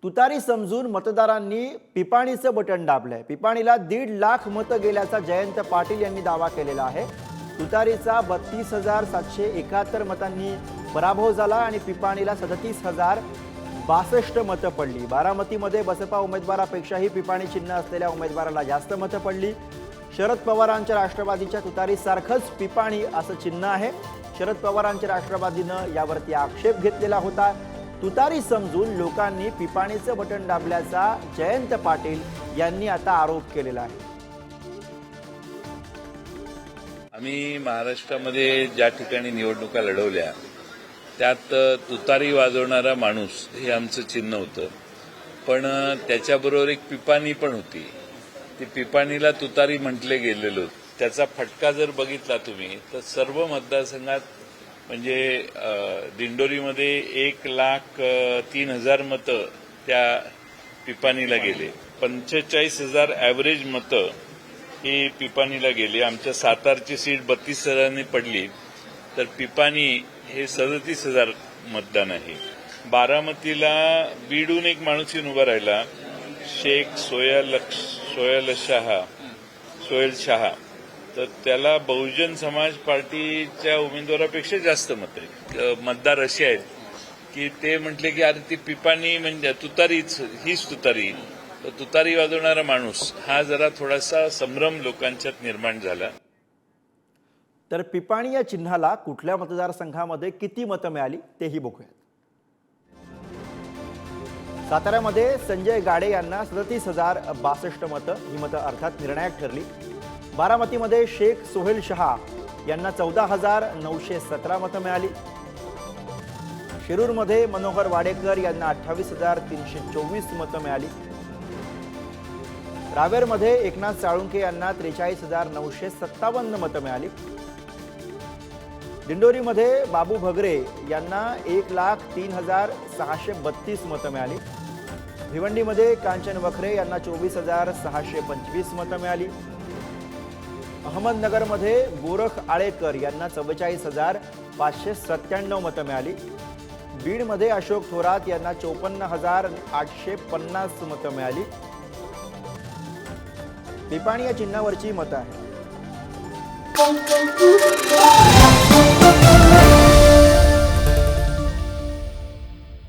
तुतारी समजून मतदारांनी पिपाणीचं बटन दाबलंय। पिपाणीला 1.5 लाख मतं गेल्याचा जयंत पाटील यांनी दावा केलेला आहे। तुतारीचा 32,771 मतांनी पराभव झाला आणि पिपाणीला 37,062 मतं पडली। बारामतीमध्ये बसपा उमेदवारापेक्षाही पिपाणी चिन्ह असलेल्या उमेदवाराला जास्त मतं पडली। शरद पवारांच्या राष्ट्रवादीच्या तुतारीसारखंच पिपाणी असं चिन्ह आहे। शरद पवारांच्या राष्ट्रवादीनं यावरती आक्षेप घेतलेला होता। तुतारी समजून लोकांनी पिपाणीचं बटन दाबल्याचा जयंत पाटील यांनी आता आरोप केलेला आहे। आम्ही महाराष्ट्रामध्ये ज्या ठिकाणी निवडणुका लढवल्या त्यात तुतारी वाजवणारा माणूस हे आमचं चिन्ह होतं, पण त्याच्याबरोबर एक पिपाणी पण होती। ती पिपाणीला तुतारी म्हटले गेलेलो। त्याचा फटका जर बघितला तुम्ही तर सर्व मतदारसंघात म्हणजे दिंडोरीमध्ये 1,03,000 मतं त्या पिपाणीला गेले। 45,000 ॲव्हरेज मतं ही पिपाणीला गेली। आमच्या सातारची सीट 32,000 पडली, तर पिपाणी हे 37,000 मतदान आहे। बारामतीला बीडून एक माणूस येऊन उभा राहिला, शेख सोयल शहा, तर त्याला बहुजन समाज पार्टीच्या उमेदवारापेक्षा जास्त मत आहे। मतदार असे आहेत की ते म्हटले की अरे ती पिपाणी म्हणजे हीच तुतारी, तर तुतारी वाजवणारा माणूस हा जरा थोडासा संभ्रम लोकांच्यात निर्माण झाला। तर पिपाणी या चिन्हाला कुठल्या मतदारसंघामध्ये किती मतं मिळाली तेही बघूया। साताऱ्यामध्ये संजय गाडे यांना 37,062 मतं, ही मतं अर्थात निर्णायक ठरली। बारामतीमध्ये शेख सोहेल शहा यांना 14,917 मतं मिळाली। शिरूरमध्ये मनोहर वाडेकर यांना 28,324 मतं मिळाली। रावेरमध्ये एकनाथ साळुंखे यांना 43,957 मतं मिळाली। दिंडोरीमध्ये बाबू भगरे यांना 1,03,632 मतं मिळाली। भिवंडीमध्ये कांचन वखरे यांना 24,625 मतं मिळाली। अहमदनगरमध्ये गोरख आळेकर यांना 44,597 मतं मिळाली। बीडमध्ये अशोक थोरात यांना 54,850 मतं मिळाली। पिपाणी या चिन्हावरची मतं आहेत।